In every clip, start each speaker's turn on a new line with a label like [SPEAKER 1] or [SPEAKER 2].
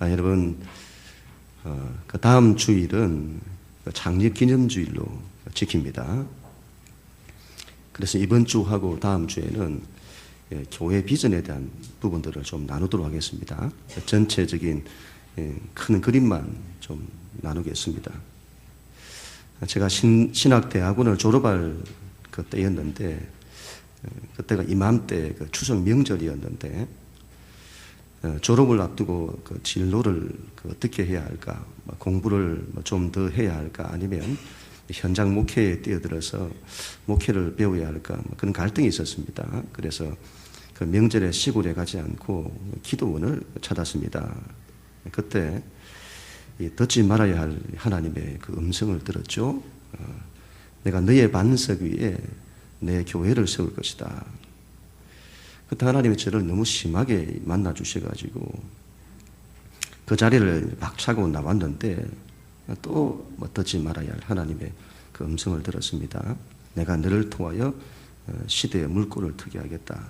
[SPEAKER 1] 여러분, 그 다음 주일은 창립기념주일로 지킵니다. 그래서 이번 주하고 다음 주에는 교회 비전에 대한 부분들을 좀 나누도록 하겠습니다. 전체적인 큰 그림만 좀 나누겠습니다. 제가 신학대학원을 졸업할 그때였는데, 그때가 이맘때 그 추석 명절이었는데, 졸업을 앞두고 그 진로를 어떻게 해야 할까, 공부를 좀 더 해야 할까, 아니면 현장 목회에 뛰어들어서 목회를 배워야 할까, 그런 갈등이 있었습니다. 그래서 그 명절에 시골에 가지 않고 기도원을 찾았습니다. 그때 듣지 말아야 할 하나님의 그 음성을 들었죠. 내가 너의 반석 위에 내 교회를 세울 것이다. 그때 하나님이 저를 너무 심하게 만나 주셔가지고 그 자리를 박차고 나왔는데, 또 듣지 말아야 할 하나님의 그 음성을 들었습니다. 내가 너를 통하여 시대의 물꼬를 트게 하겠다.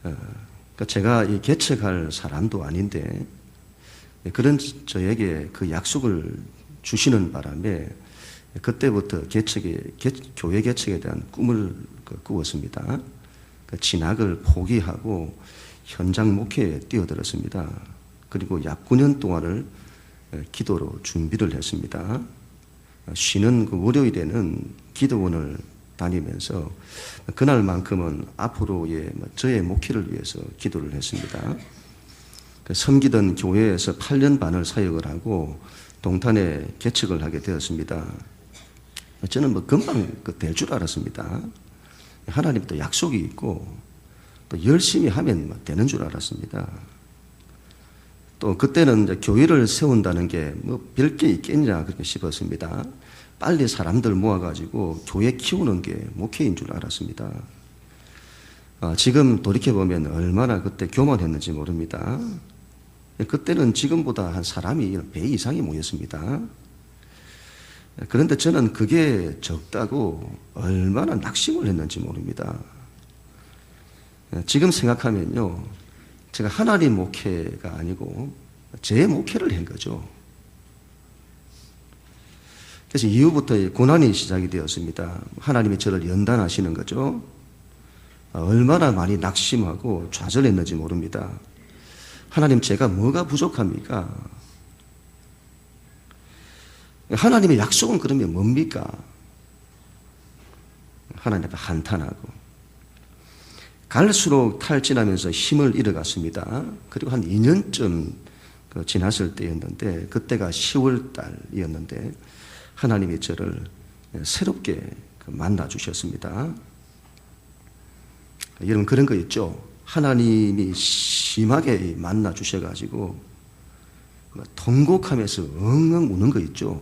[SPEAKER 1] 그러니까 제가 이 개척할 사람도 아닌데, 그런 저에게 그 약속을 주시는 바람에 그때부터 교회 개척에 대한 꿈을 꾸었습니다. 진학을 포기하고 현장 목회에 뛰어들었습니다. 그리고 약 9년 동안을 기도로 준비를 했습니다. 쉬는 그 월요일에는 기도원을 다니면서 그날만큼은 앞으로의 저의 목회를 위해서 기도를 했습니다. 섬기던 교회에서 8년 반을 사역을 하고 동탄에 개척을 하게 되었습니다. 저는 금방 될 줄 알았습니다. 하나님도 약속이 있고 또 열심히 하면 되는 줄 알았습니다. 또 그때는 이제 교회를 세운다는 게 별게 있겠냐 그렇게 싶었습니다. 빨리 사람들 모아가지고 교회 키우는 게 목회인 줄 알았습니다. 지금 돌이켜보면 얼마나 그때 교만했는지 모릅니다. 그때는 지금보다 한 사람이 배 이상이 모였습니다. 그런데 저는 그게 적다고 얼마나 낙심을 했는지 모릅니다. 지금 생각하면요, 제가 하나님 목회가 아니고 제 목회를 한 거죠. 그래서 이후부터 고난이 시작이 되었습니다. 하나님이 저를 연단하시는 거죠. 얼마나 많이 낙심하고 좌절했는지 모릅니다. 하나님, 제가 뭐가 부족합니까? 하나님의 약속은 그러면 뭡니까? 하나님 앞에 한탄하고 갈수록 탈진하면서 힘을 잃어갔습니다. 그리고 한 2년쯤 지났을 때였는데, 그때가 10월 달이었는데 하나님이 저를 새롭게 만나 주셨습니다. 여러분, 그런 거 있죠? 하나님이 심하게 만나 주셔가지고 통곡하면서 엉엉 우는 거 있죠?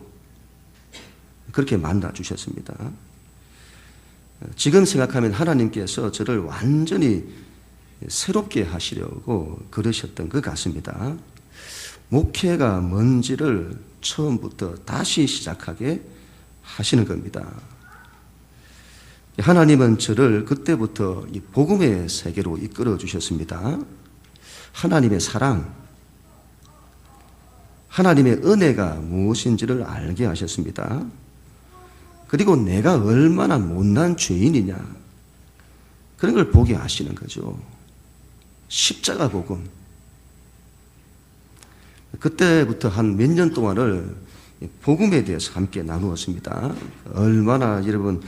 [SPEAKER 1] 그렇게 만나 주셨습니다. 지금 생각하면 하나님께서 저를 완전히 새롭게 하시려고 그러셨던 것 같습니다. 목회가 뭔지를 처음부터 다시 시작하게 하시는 겁니다. 하나님은 저를 그때부터 이 복음의 세계로 이끌어 주셨습니다. 하나님의 사랑, 하나님의 은혜가 무엇인지를 알게 하셨습니다. 그리고 내가 얼마나 못난 죄인이냐, 그런 걸 보게 하시는 거죠. 십자가 복음. 그때부터 한 몇 년 동안을 복음에 대해서 함께 나누었습니다. 얼마나 여러분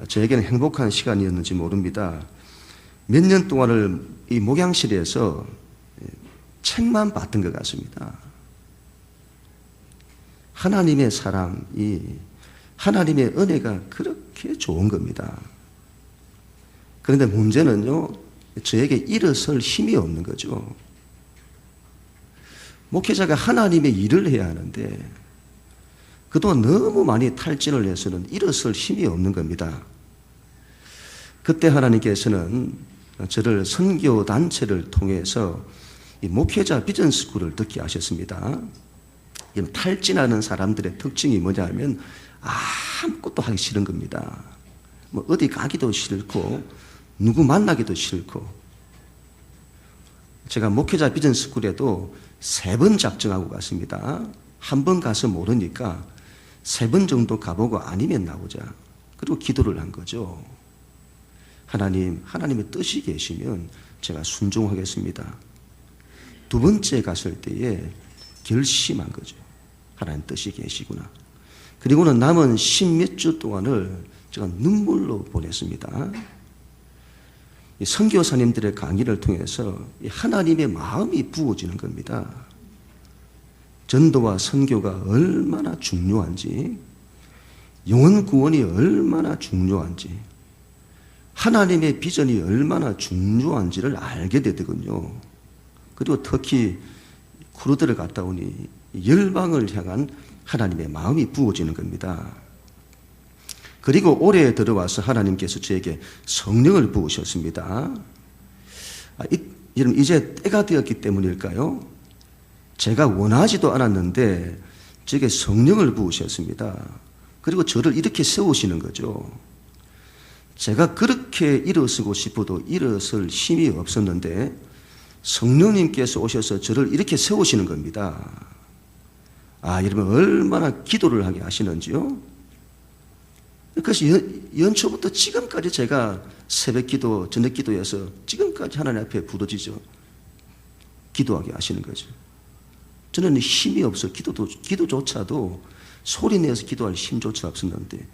[SPEAKER 1] 저에게는 행복한 시간이었는지 모릅니다. 몇 년 동안을 이 목양실에서 책만 봤던 것 같습니다. 하나님의 사랑이, 하나님의 은혜가 그렇게 좋은 겁니다. 그런데 문제는요, 저에게 일어설 힘이 없는 거죠. 목회자가 하나님의 일을 해야 하는데 그동안 너무 많이 탈진을 해서는 일어설 힘이 없는 겁니다. 그때 하나님께서는 저를 선교단체를 통해서 이 목회자 비전스쿨을 듣게 하셨습니다. 탈진하는 사람들의 특징이 뭐냐면 아무것도 하기 싫은 겁니다. 어디 가기도 싫고 누구 만나기도 싫고. 제가 목회자 비전스쿨에도 3번 작정하고 갔습니다. 한 번 가서 모르니까 3번 정도 가보고 아니면 나오자. 그리고 기도를 한 거죠. 하나님의 뜻이 계시면 제가 순종하겠습니다. 2번째 갔을 때에 결심한 거죠. 하나님 뜻이 계시구나. 그리고는 남은 10몇 주 동안을 제가 눈물로 보냈습니다. 이 선교사님들의 강의를 통해서 하나님의 마음이 부어지는 겁니다. 전도와 선교가 얼마나 중요한지, 영혼 구원이 얼마나 중요한지, 하나님의 비전이 얼마나 중요한지를 알게 되더군요. 그리고 특히 쿠르드를 갔다 오니 열방을 향한 하나님의 마음이 부어지는 겁니다. 그리고 올해 들어와서 하나님께서 저에게 성령을 부으셨습니다. 여러분, 이제 때가 되었기 때문일까요? 제가 원하지도 않았는데 저에게 성령을 부으셨습니다. 그리고 저를 이렇게 세우시는 거죠. 제가 그렇게 일어서고 싶어도 일어설 힘이 없었는데 성령님께서 오셔서 저를 이렇게 세우시는 겁니다. 여러분, 얼마나 기도를 하게 하시는지요? 그래서 연초부터 지금까지 제가 새벽 기도, 저녁 기도에서 지금까지 하나님 앞에 부르짖어 기도하게 하시는 거죠. 저는 힘이 없어 기도조차도 소리 내서 기도할 힘조차 없었는데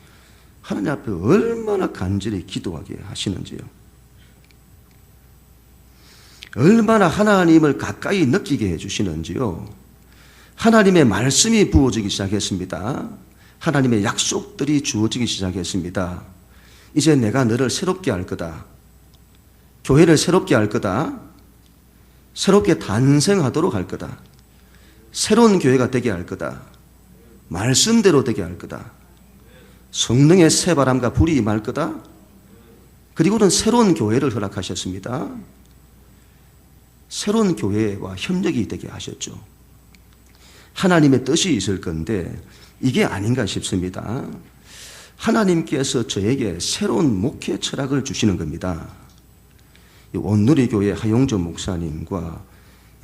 [SPEAKER 1] 하나님 앞에 얼마나 간절히 기도하게 하시는지요. 얼마나 하나님을 가까이 느끼게 해주시는지요. 하나님의 말씀이 부어지기 시작했습니다. 하나님의 약속들이 주어지기 시작했습니다. 이제 내가 너를 새롭게 할 거다. 교회를 새롭게 할 거다. 새롭게 탄생하도록 할 거다. 새로운 교회가 되게 할 거다. 말씀대로 되게 할 거다. 성령의 새바람과 불이 임할 거다. 그리고는 새로운 교회를 허락하셨습니다. 새로운 교회와 협력이 되게 하셨죠. 하나님의 뜻이 있을 건데 이게 아닌가 싶습니다. 하나님께서 저에게 새로운 목회 철학을 주시는 겁니다. 온누리교회 하용조 목사님과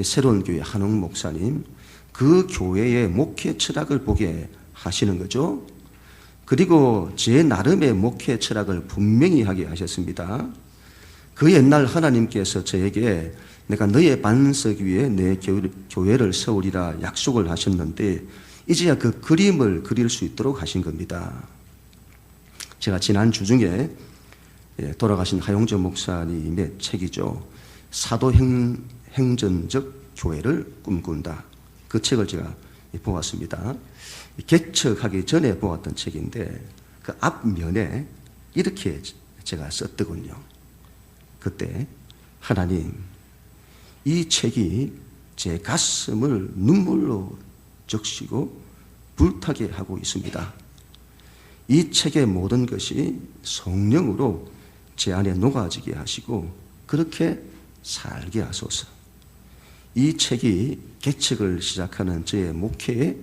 [SPEAKER 1] 새로운 교회 한홍 목사님, 그 교회의 목회 철학을 보게 하시는 거죠. 그리고 제 나름의 목회 철학을 분명히 하게 하셨습니다. 그 옛날 하나님께서 저에게 내가 너의 반석 위에 내 교회를 세우리라 약속을 하셨는데 이제야 그 그림을 그릴 수 있도록 하신 겁니다. 제가 지난 주중에 돌아가신 하용조 목사님의 책이죠. 사도행전적 교회를 꿈꾼다. 그 책을 제가 보았습니다. 개척하기 전에 보았던 책인데 그 앞면에 이렇게 제가 썼더군요. 그때 하나님, 이 책이 제 가슴을 눈물로 적시고 불타게 하고 있습니다. 이 책의 모든 것이 성령으로 제 안에 녹아지게 하시고 그렇게 살게 하소서. 이 책이 개척을 시작하는 저의 목회의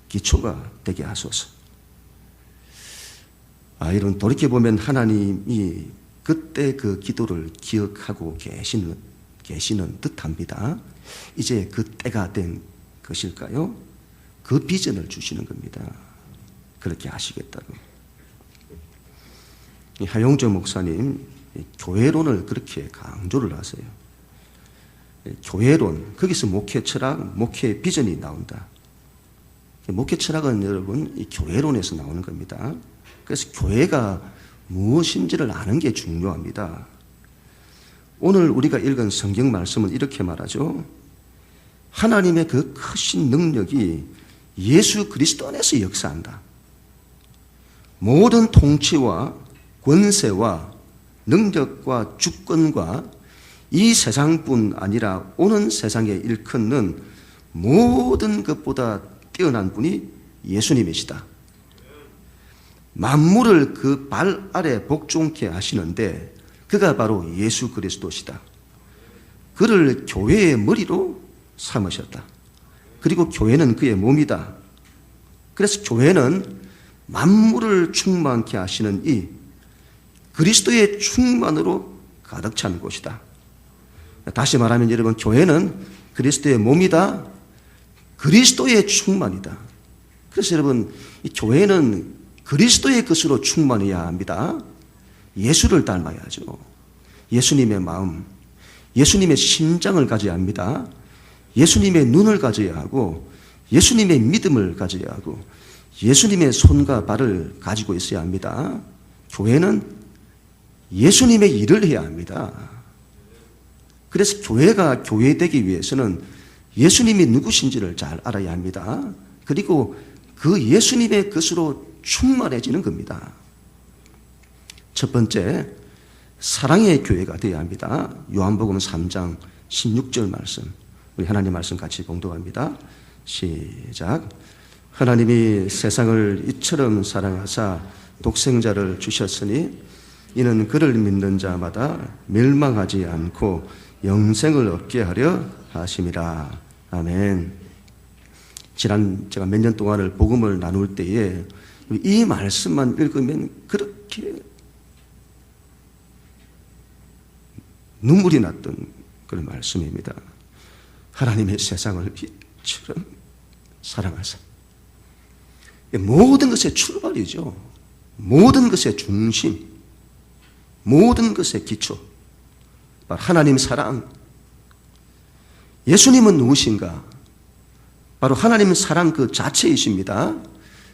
[SPEAKER 1] 기초가 되게 하소서. 이런 돌이켜보면 하나님이 그때 그 기도를 기억하고 계시는 듯합니다. 이제 그 때가 된 것일까요? 그 비전을 주시는 겁니다. 그렇게 하시겠다고. 하용조 목사님 교회론을 그렇게 강조를 하세요. 교회론, 거기서 목회 철학, 목회 비전이 나온다. 목회 철학은 여러분 이 교회론에서 나오는 겁니다. 그래서 교회가 무엇인지를 아는 게 중요합니다. 오늘 우리가 읽은 성경 말씀은 이렇게 말하죠. 하나님의 그 크신 능력이 예수 그리스도 안에서 역사한다. 모든 통치와 권세와 능력과 주권과 이 세상뿐 아니라 오는 세상에 일컫는 모든 것보다 뛰어난 분이 예수님이시다. 만물을 그 발 아래 복종케 하시는데 그가 바로 예수 그리스도시다. 그를 교회의 머리로 삼으셨다. 그리고 교회는 그의 몸이다. 그래서 교회는 만물을 충만케 하시는 이 그리스도의 충만으로 가득 찬 곳이다. 다시 말하면 여러분, 교회는 그리스도의 몸이다. 그리스도의 충만이다. 그래서 여러분, 이 교회는 그리스도의 것으로 충만해야 합니다. 예수를 닮아야죠. 예수님의 마음, 예수님의 심장을 가져야 합니다. 예수님의 눈을 가져야 하고, 예수님의 믿음을 가져야 하고, 예수님의 손과 발을 가지고 있어야 합니다. 교회는 예수님의 일을 해야 합니다. 그래서 교회가 교회되기 위해서는 예수님이 누구신지를 잘 알아야 합니다. 그리고 그 예수님의 것으로 충만해지는 겁니다. 첫 번째, 사랑의 교회가 되어야 합니다. 요한복음 3장 16절 말씀, 우리 하나님 말씀 같이 봉독합니다. 시작. 하나님이 세상을 이처럼 사랑하사 독생자를 주셨으니 이는 그를 믿는 자마다 멸망하지 않고 영생을 얻게 하려 하심이라. 아멘. 지난 제가 몇 년 동안을 복음을 나눌 때에 이 말씀만 읽으면 그렇게 눈물이 났던 그런 말씀입니다. 하나님의 세상을 이처럼 사랑하사. 모든 것의 출발이죠. 모든 것의 중심, 모든 것의 기초, 하나님 사랑. 예수님은 누구신가? 바로 하나님 사랑 그 자체이십니다.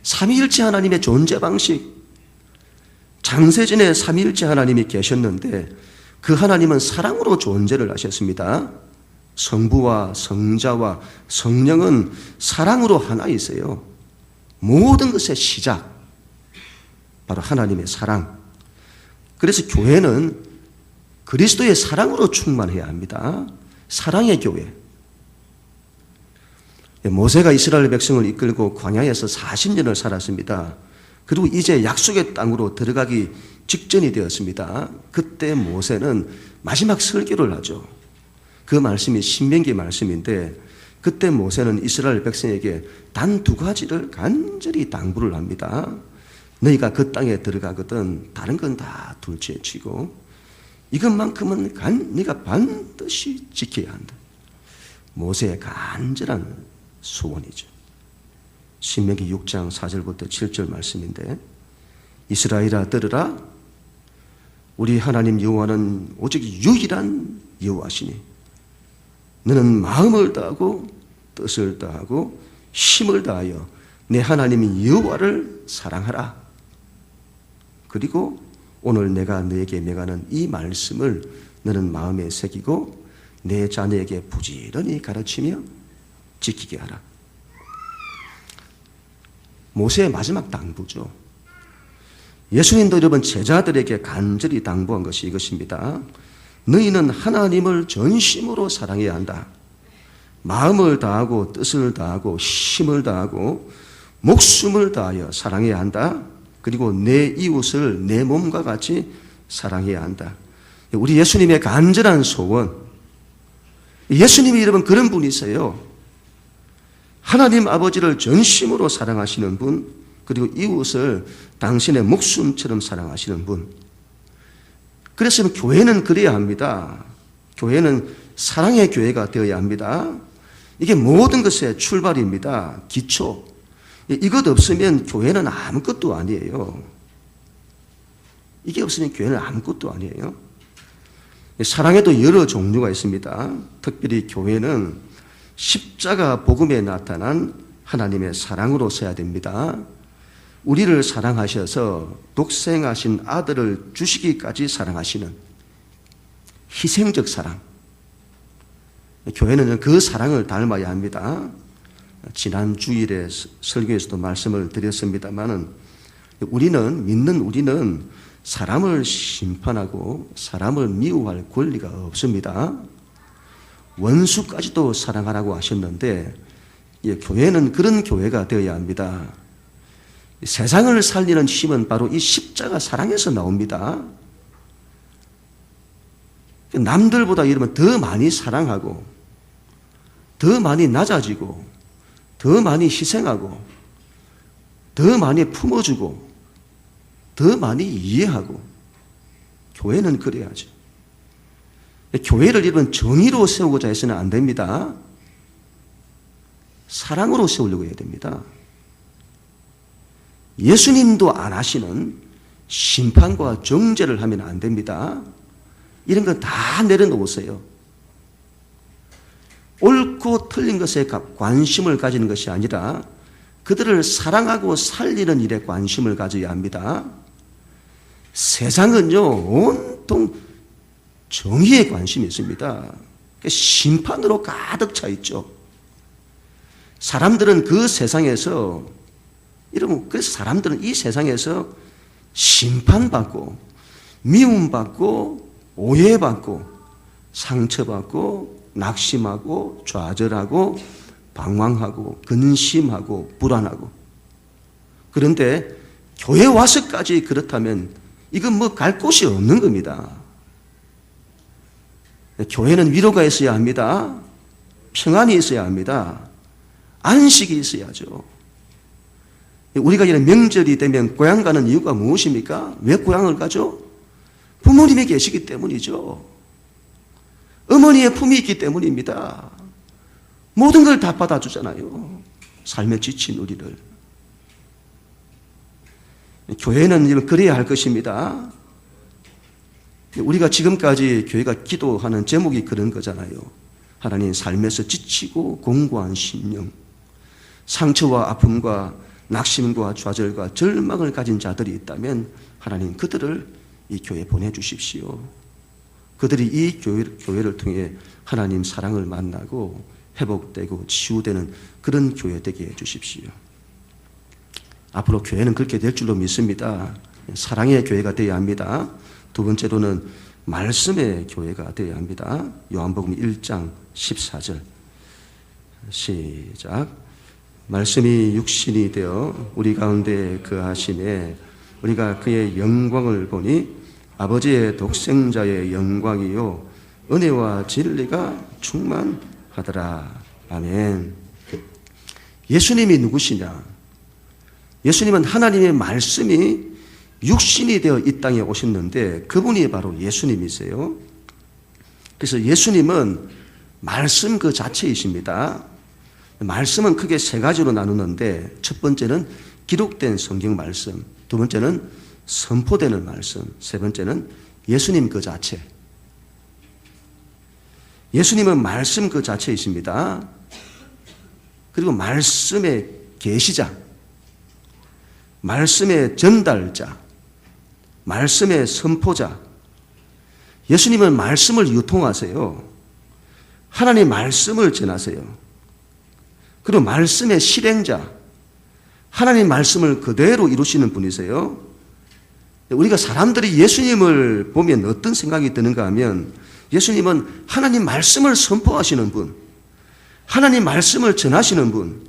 [SPEAKER 1] 삼위일체 하나님의 존재 방식. 장세전에 삼위일체 하나님이 계셨는데 그 하나님은 사랑으로 존재를 하셨습니다. 성부와 성자와 성령은 사랑으로 하나이세요. 모든 것의 시작, 바로 하나님의 사랑. 그래서 교회는 그리스도의 사랑으로 충만해야 합니다. 사랑의 교회. 모세가 이스라엘 백성을 이끌고 광야에서 40년을 살았습니다. 그리고 이제 약속의 땅으로 들어가기 직전이 되었습니다. 그때 모세는 마지막 설교를 하죠. 그 말씀이 신명기 말씀인데, 그때 모세는 이스라엘 백성에게 단 두 가지를 간절히 당부를 합니다. 너희가 그 땅에 들어가거든 다른 건 다 둘째 치고 이것만큼은 네가 반드시 지켜야 한다. 모세의 간절한 소원이죠. 신명기 6장 4절부터 7절 말씀인데, 이스라엘아 들으라. 우리 하나님 여호와는 오직 유일한 여호와시니 너는 마음을 다하고 뜻을 다하고 힘을 다하여 내 하나님 여호와를 사랑하라. 그리고 오늘 내가 너에게 명하는 이 말씀을 너는 마음에 새기고 내 자녀에게 부지런히 가르치며 지키게 하라. 모세의 마지막 당부죠. 예수님도 여러분 제자들에게 간절히 당부한 것이 이것입니다. 너희는 하나님을 전심으로 사랑해야 한다. 마음을 다하고 뜻을 다하고 힘을 다하고 목숨을 다하여 사랑해야 한다. 그리고 내 이웃을 내 몸과 같이 사랑해야 한다. 우리 예수님의 간절한 소원. 예수님이 여러분 그런 분이세요. 하나님 아버지를 전심으로 사랑하시는 분, 그리고 이웃을 당신의 목숨처럼 사랑하시는 분. 그래서 교회는 그래야 합니다. 교회는 사랑의 교회가 되어야 합니다. 이게 모든 것의 출발입니다. 기초. 이것 없으면 교회는 아무것도 아니에요. 이게 없으면 교회는 아무것도 아니에요. 사랑에도 여러 종류가 있습니다. 특별히 교회는 십자가 복음에 나타난 하나님의 사랑으로 서야 됩니다. 우리를 사랑하셔서 독생하신 아들을 주시기까지 사랑하시는 희생적 사랑. 교회는 그 사랑을 닮아야 합니다. 지난 주일에 설교에서도 말씀을 드렸습니다만은 우리는 사람을 심판하고 사람을 미워할 권리가 없습니다. 원수까지도 사랑하라고 하셨는데 교회는 그런 교회가 되어야 합니다. 세상을 살리는 힘은 바로 이 십자가 사랑에서 나옵니다. 남들보다 이러면 더 많이 사랑하고 더 많이 낮아지고 더 많이 희생하고 더 많이 품어주고 더 많이 이해하고, 교회는 그래야죠. 교회를 이런 정의로 세우고자 해서는 안 됩니다. 사랑으로 세우려고 해야 됩니다. 예수님도 안 하시는 심판과 정죄를 하면 안 됩니다. 이런 건 다 내려놓으세요. 옳고 틀린 것에 관심을 가지는 것이 아니라 그들을 사랑하고 살리는 일에 관심을 가져야 합니다. 세상은요, 온통 정의에 관심이 있습니다. 심판으로 가득 차 있죠. 사람들은 그 세상에서, 그래서 사람들은 이 세상에서 심판받고, 미움받고, 오해받고, 상처받고, 낙심하고, 좌절하고, 방황하고, 근심하고, 불안하고. 그런데 교회 와서까지 그렇다면 이건 뭐 갈 곳이 없는 겁니다. 교회는 위로가 있어야 합니다. 평안이 있어야 합니다. 안식이 있어야죠. 우리가 이런 명절이 되면 고향 가는 이유가 무엇입니까? 왜 고향을 가죠? 부모님이 계시기 때문이죠. 어머니의 품이 있기 때문입니다. 모든 걸 다 받아주잖아요. 삶에 지친 우리를. 교회는 그래야 할 것입니다. 우리가 지금까지 교회가 기도하는 제목이 그런 거잖아요. 하나님, 삶에서 지치고 공고한 심령, 상처와 아픔과 낙심과 좌절과 절망을 가진 자들이 있다면 하나님, 그들을 이 교회에 보내주십시오. 그들이 이 교회를 통해 하나님 사랑을 만나고 회복되고 치유되는 그런 교회 되게 해주십시오. 앞으로 교회는 그렇게 될 줄로 믿습니다. 사랑의 교회가 되어야 합니다. 두 번째로는 말씀의 교회가 되어야 합니다. 요한복음 1장 14절 시작. 말씀이 육신이 되어 우리 가운데 거하심에 우리가 그의 영광을 보니 아버지의 독생자의 영광이요 은혜와 진리가 충만하더라. 아멘. 예수님이 누구시냐? 예수님은 하나님의 말씀이 육신이 되어 이 땅에 오셨는데 그분이 바로 예수님이세요. 그래서 예수님은 말씀 그 자체이십니다. 말씀은 크게 세 가지로 나누는데 첫 번째는 기록된 성경 말씀, 두 번째는 선포되는 말씀, 세 번째는 예수님 그 자체. 예수님은 말씀 그 자체이십니다. 그리고 말씀의 계시자, 말씀의 전달자, 말씀의 선포자. 예수님은 말씀을 유통하세요. 하나님의 말씀을 전하세요. 그리고 말씀의 실행자, 하나님 말씀을 그대로 이루시는 분이세요. 우리가 사람들이 예수님을 보면 어떤 생각이 드는가 하면 예수님은 하나님 말씀을 선포하시는 분, 하나님 말씀을 전하시는 분,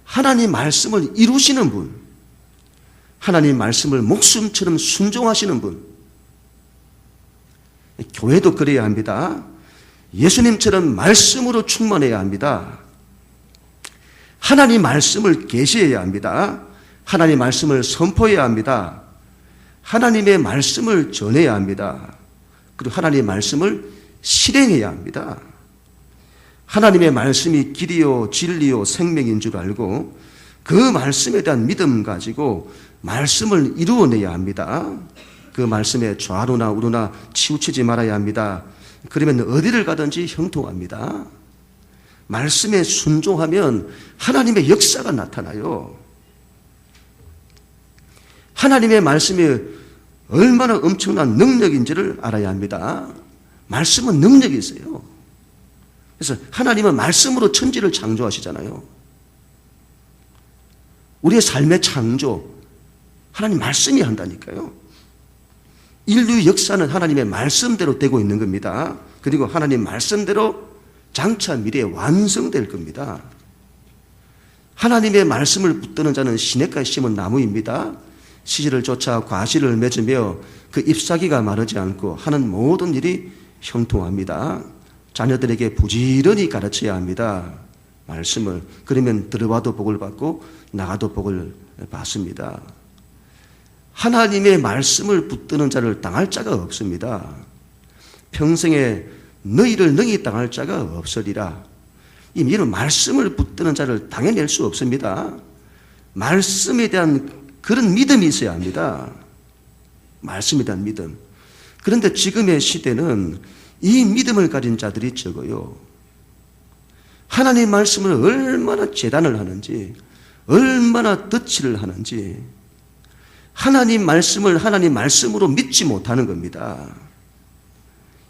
[SPEAKER 1] 하나님 말씀을 이루시는 분, 하나님 말씀을 목숨처럼 순종하시는 분. 교회도 그래야 합니다. 예수님처럼 말씀으로 충만해야 합니다. 하나님 말씀을 계시해야 합니다. 하나님 말씀을 선포해야 합니다. 하나님의 말씀을 전해야 합니다. 그리고 하나님의 말씀을 실행해야 합니다. 하나님의 말씀이 길이요 진리요 생명인 줄 알고 그 말씀에 대한 믿음 가지고 말씀을 이루어내야 합니다. 그 말씀에 좌로나 우로나 치우치지 말아야 합니다. 그러면 어디를 가든지 형통합니다. 말씀에 순종하면 하나님의 역사가 나타나요. 하나님의 말씀이 얼마나 엄청난 능력인지를 알아야 합니다. 말씀은 능력이 있어요. 그래서 하나님은 말씀으로 천지를 창조하시잖아요. 우리의 삶의 창조, 하나님 말씀이 한다니까요. 인류 역사는 하나님의 말씀대로 되고 있는 겁니다. 그리고 하나님 말씀대로 장차 미래에 완성될 겁니다. 하나님의 말씀을 붙드는 자는 시냇가에 심은 나무입니다. 시절을 쫓아 과실을 맺으며 그 잎사귀가 마르지 않고 하는 모든 일이 형통합니다. 자녀들에게 부지런히 가르쳐야 합니다. 말씀을. 그러면 들어와도 복을 받고 나가도 복을 받습니다. 하나님의 말씀을 붙드는 자를 당할 자가 없습니다. 평생에 너희를 능히 당할 자가 없으리라. 이런 말씀을 붙드는 자를 당해낼 수 없습니다. 말씀에 대한 그런 믿음이 있어야 합니다. 말씀에 대한 믿음. 그런데 지금의 시대는 이 믿음을 가진 자들이 적어요. 하나님의 말씀을 얼마나 재단을 하는지, 얼마나 덧칠을 하는지, 하나님 말씀을 하나님 말씀으로 믿지 못하는 겁니다.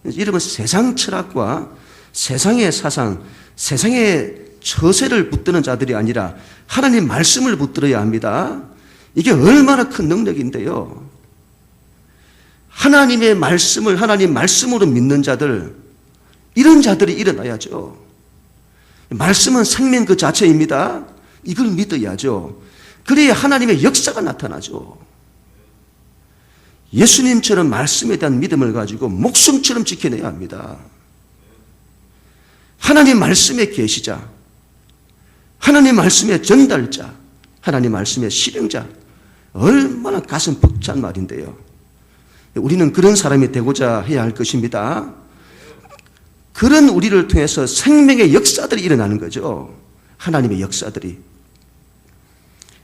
[SPEAKER 1] 이러면 세상 철학과 세상의 사상, 세상의 처세를 붙드는 자들이 아니라 하나님 말씀을 붙들어야 합니다. 이게 얼마나 큰 능력인데요. 하나님의 말씀을 하나님 말씀으로 믿는 자들, 이런 자들이 일어나야죠. 말씀은 생명 그 자체입니다. 이걸 믿어야죠. 그래야 하나님의 역사가 나타나죠. 예수님처럼 말씀에 대한 믿음을 가지고 목숨처럼 지켜내야 합니다. 하나님 말씀의 계시자, 하나님 말씀의 전달자, 하나님 말씀의 실행자, 얼마나 가슴 벅찬 말인데요. 우리는 그런 사람이 되고자 해야 할 것입니다. 그런 우리를 통해서 생명의 역사들이 일어나는 거죠. 하나님의 역사들이.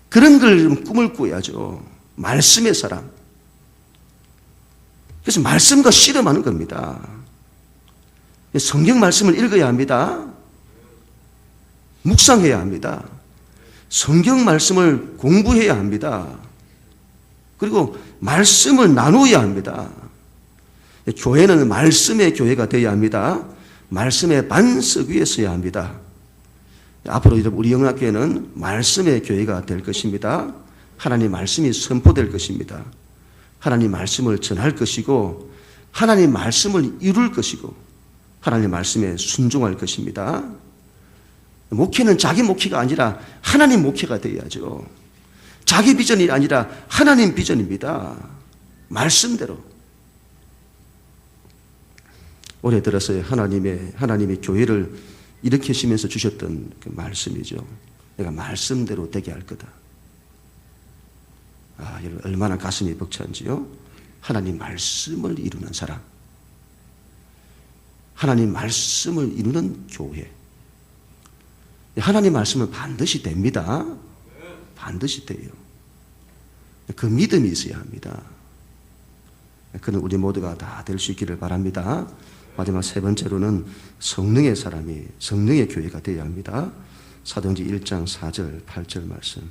[SPEAKER 1] 그런 걸 꿈을 꾸어야죠. 말씀의 사람. 그래서 말씀과 씨름하는 겁니다. 성경 말씀을 읽어야 합니다. 묵상해야 합니다. 성경 말씀을 공부해야 합니다. 그리고 말씀을 나누어야 합니다. 교회는 말씀의 교회가 되어야 합니다. 말씀의 반석 위에 서야 합니다. 앞으로 우리 영락교회는 말씀의 교회가 될 것입니다. 하나님 말씀이 선포될 것입니다. 하나님 말씀을 전할 것이고 하나님 말씀을 이룰 것이고 하나님 말씀에 순종할 것입니다. 목회는 자기 목회가 아니라 하나님 목회가 되어야죠. 자기 비전이 아니라 하나님 비전입니다. 말씀대로. 올해 들어서 하나님의 교회를 일으키시면서 주셨던 그 말씀이죠. 내가 말씀대로 되게 할 거다. 여러분 얼마나 가슴이 벅찬지요. 하나님 말씀을 이루는 사람, 하나님 말씀을 이루는 교회. 하나님 말씀은 반드시 됩니다. 반드시 돼요. 그 믿음이 있어야 합니다. 그는 우리 모두가 다 될 수 있기를 바랍니다. 마지막 세 번째로는 성령의 사람이, 성령의 교회가 되어야 합니다. 사도행전 1장 4절 8절 말씀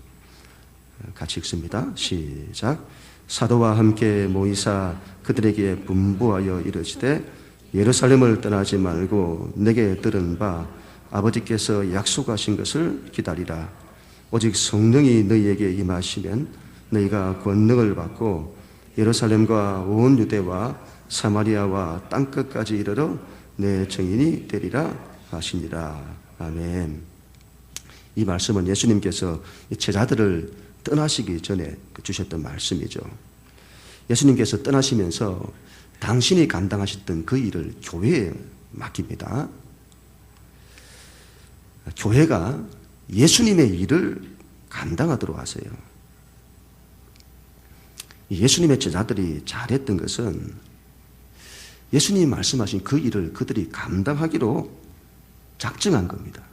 [SPEAKER 1] 같이 읽습니다. 시작. 사도와 함께 모이사 그들에게 분부하여 이르시되 예루살렘을 떠나지 말고 내게 들은 바 아버지께서 약속하신 것을 기다리라. 오직 성령이 너희에게 임하시면 너희가 권능을 받고 예루살렘과 온 유대와 사마리아와 땅끝까지 이르러 내 증인이 되리라 하시니라. 아멘. 이 말씀은 예수님께서 제자들을 떠나시기 전에 주셨던 말씀이죠. 예수님께서 떠나시면서 당신이 감당하셨던 그 일을 교회에 맡깁니다. 교회가 예수님의 일을 감당하도록 하세요. 예수님의 제자들이 잘했던 것은 예수님이 말씀하신 그 일을 그들이 감당하기로 작정한 겁니다.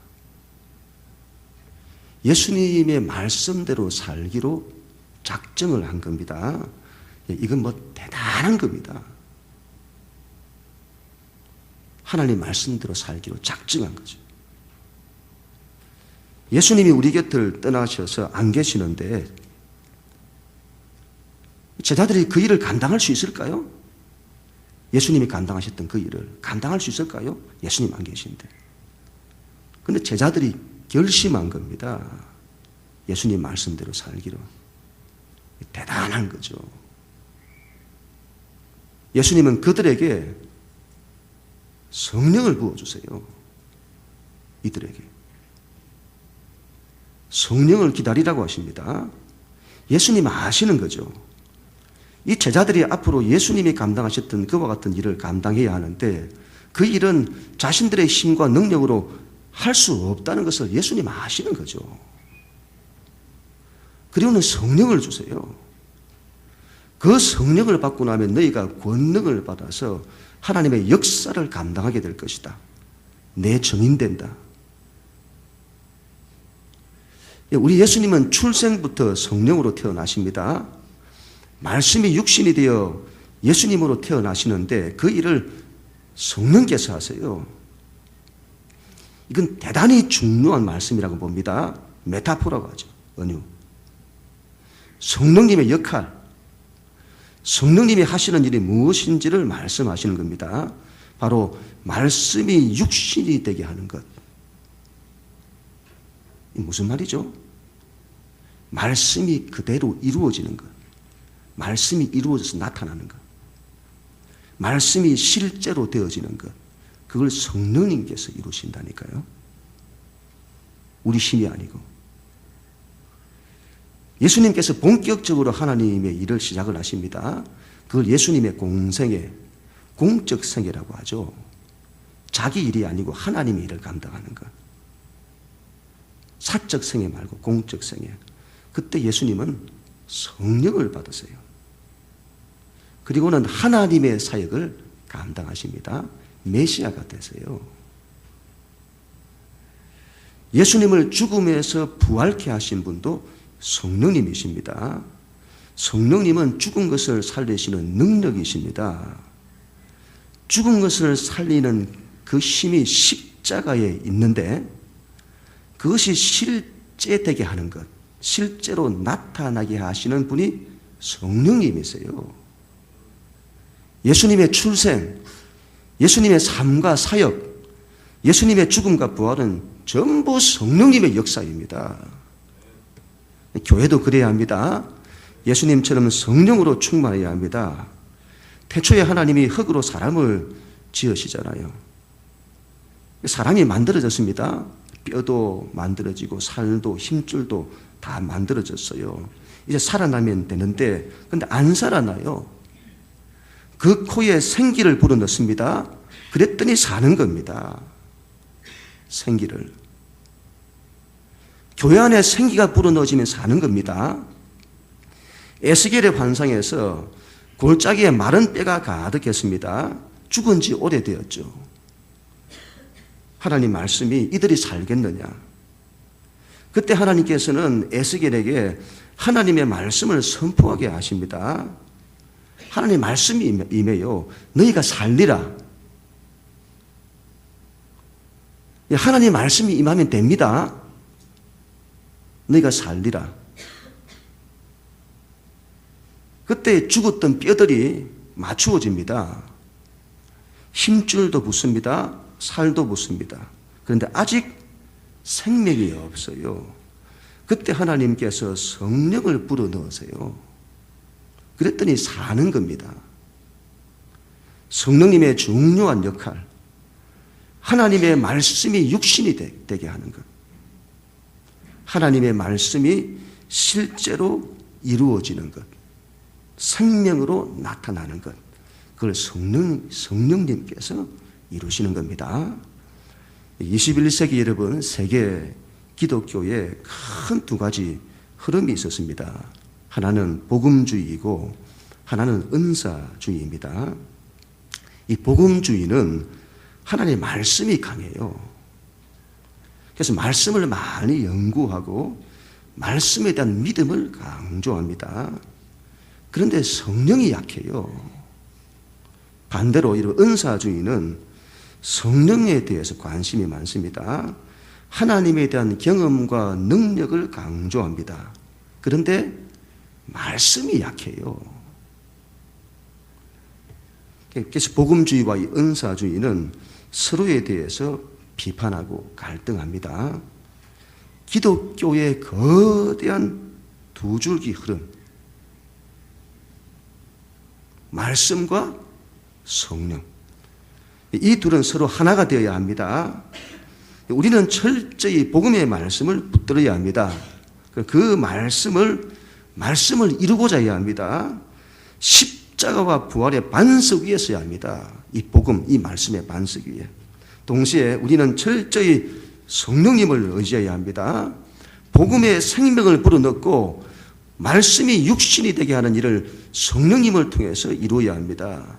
[SPEAKER 1] 예수님의 말씀대로 살기로 작정을 한 겁니다. 이건 대단한 겁니다. 하나님 말씀대로 살기로 작정한 거죠. 예수님이 우리 곁을 떠나셔서 안 계시는데 제자들이 그 일을 감당할 수 있을까요? 예수님이 감당하셨던 그 일을 감당할 수 있을까요? 예수님 안 계신데. 그런데 제자들이 결심한 겁니다. 예수님 말씀대로 살기로. 대단한 거죠. 예수님은 그들에게 성령을 부어주세요. 이들에게. 성령을 기다리라고 하십니다. 예수님 아시는 거죠. 이 제자들이 앞으로 예수님이 감당하셨던 그와 같은 일을 감당해야 하는데 그 일은 자신들의 힘과 능력으로 할 수 없다는 것을 예수님 아시는 거죠. 그리고는 성령을 주세요. 그 성령을 받고 나면 너희가 권능을 받아서 하나님의 역사를 감당하게 될 것이다. 내 증인 된다. 우리 예수님은 출생부터 성령으로 태어나십니다. 말씀이 육신이 되어 예수님으로 태어나시는데 그 일을 성령께서 하세요. 이건 대단히 중요한 말씀이라고 봅니다. 메타포라고 하죠. 은유. 성령님의 역할, 성령님이 하시는 일이 무엇인지를 말씀하시는 겁니다. 바로 말씀이 육신이 되게 하는 것. 이 무슨 말이죠? 말씀이 그대로 이루어지는 것. 말씀이 이루어져서 나타나는 것. 말씀이 실제로 되어지는 것. 그걸 성령님께서 이루신다니까요. 우리 힘이 아니고. 예수님께서 본격적으로 하나님의 일을 시작을 하십니다. 그걸 예수님의 공생애, 공적 생애라고 하죠. 자기 일이 아니고 하나님의 일을 감당하는 것. 사적 생애 말고 공적 생애. 그때 예수님은 성령을 받으세요. 그리고는 하나님의 사역을 감당하십니다. 메시아가 되세요. 예수님을 죽음에서 부활케 하신 분도 성령님이십니다. 성령님은 죽은 것을 살리시는 능력이십니다. 죽은 것을 살리는 그 힘이 십자가에 있는데 그것이 실제되게 하는 것, 실제로 나타나게 하시는 분이 성령님이세요. 예수님의 출생, 예수님의 삶과 사역, 예수님의 죽음과 부활은 전부 성령님의 역사입니다. 교회도 그래야 합니다. 예수님처럼 성령으로 충만해야 합니다. 태초에 하나님이 흙으로 사람을 지으시잖아요. 사람이 만들어졌습니다. 뼈도 만들어지고 살도 힘줄도 다 만들어졌어요. 이제 살아나면 되는데 근데 안 살아나요. 그 코에 생기를 불어넣습니다. 그랬더니 사는 겁니다. 생기를. 교회 안에 생기가 불어넣어지면 사는 겁니다. 에스겔의 환상에서 골짜기에 마른 뼈가 가득했습니다. 죽은 지 오래되었죠. 하나님 말씀이 이들이 살겠느냐. 그때 하나님께서는 에스겔에게 하나님의 말씀을 선포하게 하십니다. 하나님의 말씀이 임해요. 너희가 살리라. 하나님의 말씀이 임하면 됩니다. 너희가 살리라. 그때 죽었던 뼈들이 맞추어집니다. 힘줄도 붙습니다. 살도 붙습니다. 그런데 아직 생명이 없어요. 그때 하나님께서 성령을 불어넣으세요. 그랬더니 사는 겁니다. 성령님의 중요한 역할, 하나님의 말씀이 육신이 되게 하는 것, 하나님의 말씀이 실제로 이루어지는 것, 생명으로 나타나는 것, 그걸 성령님께서 이루시는 겁니다. 21세기 여러분, 세계 기독교에 큰 두 가지 흐름이 있었습니다. 하나는 복음주의이고 하나는 은사주의입니다. 이 복음주의는 하나님의 말씀이 강해요. 그래서 말씀을 많이 연구하고 말씀에 대한 믿음을 강조합니다. 그런데 성령이 약해요. 반대로 이런 은사주의는 성령에 대해서 관심이 많습니다. 하나님에 대한 경험과 능력을 강조합니다. 그런데 말씀이 약해요. 그래서 복음주의와 이 은사주의는 서로에 대해서 비판하고 갈등합니다. 기독교의 거대한 두 줄기 흐름, 말씀과 성령, 이 둘은 서로 하나가 되어야 합니다. 우리는 철저히 복음의 말씀을 붙들어야 합니다. 그 말씀을 이루고자 해야 합니다. 십자가와 부활의 반석 위에 서야 합니다. 이 복음, 이 말씀의 반석 위에. 동시에 우리는 철저히 성령님을 의지해야 합니다. 복음의 생명을 불어넣고 말씀이 육신이 되게 하는 일을 성령님을 통해서 이루어야 합니다.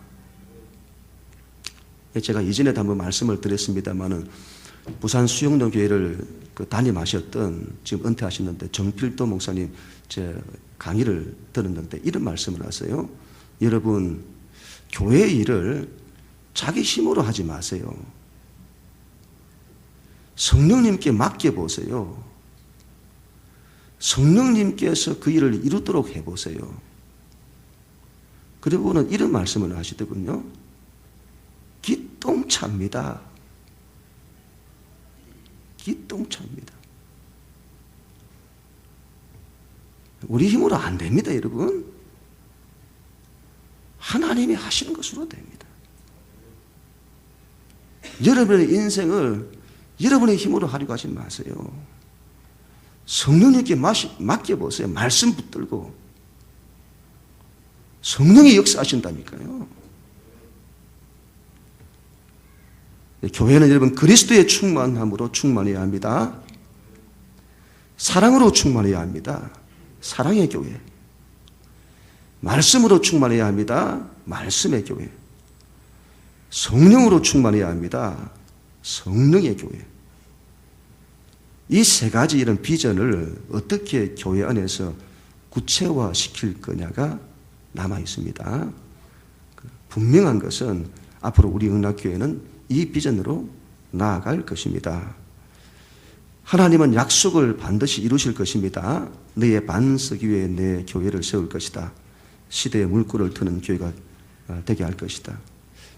[SPEAKER 1] 제가 이전에도 한번 말씀을 드렸습니다마는 부산 수영로 교회를 담임하셨던 지금 은퇴하셨는데 정필도 목사님 제 강의를 들었는데 이런 말씀을 하세요. 여러분, 교회 일을 자기 힘으로 하지 마세요. 성령님께 맡겨보세요. 성령님께서 그 일을 이루도록 해보세요. 그리고는 이런 말씀을 하시더군요. 기똥차입니다. 기똥차입니다. 우리 힘으로 안 됩니다, 여러분. 하나님이 하시는 것으로 됩니다. 여러분의 인생을 여러분의 힘으로 하려고 하지 마세요. 성령님께 맡겨보세요. 말씀 붙들고. 성령이 역사하신다니까요. 교회는 여러분 그리스도의 충만함으로 충만해야 합니다. 사랑으로 충만해야 합니다. 사랑의 교회. 말씀으로 충만해야 합니다. 말씀의 교회. 성령으로 충만해야 합니다. 성령의 교회. 이 세 가지 이런 비전을 어떻게 교회 안에서 구체화시킬 거냐가 남아 있습니다. 분명한 것은 앞으로 우리 응락교회는 이 비전으로 나아갈 것입니다. 하나님은 약속을 반드시 이루실 것입니다. 너의 반석 위에 내 교회를 세울 것이다. 시대의 물꼬를 트는 교회가 되게 할 것이다.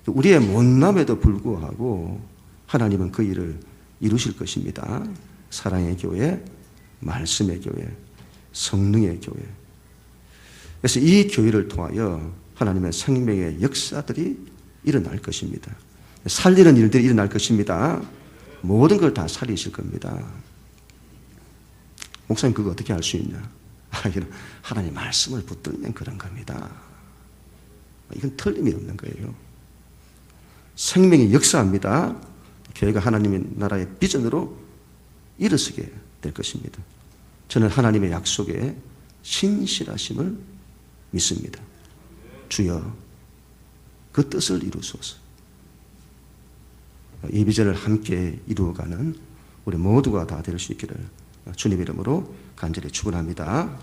[SPEAKER 1] 우리의 못남에도 불구하고 하나님은 그 일을 이루실 것입니다. 사랑의 교회, 말씀의 교회, 성령의 교회. 그래서 이 교회를 통하여 하나님의 생명의 역사들이 일어날 것입니다. 살리는 일들이 일어날 것입니다. 모든 걸 다 살리실 겁니다. 목사님 그거 어떻게 알 수 있냐? 하나님 말씀을 붙들면 그런 겁니다. 이건 틀림이 없는 거예요. 생명이 역사합니다. 교회가 하나님의 나라의 비전으로 일어서게 될 것입니다. 저는 하나님의 약속에 신실하심을 믿습니다. 주여 그 뜻을 이루소서. 이 비전을 함께 이루어가는 우리 모두가 다 될 수 있기를 주님 이름으로 간절히 축원합니다.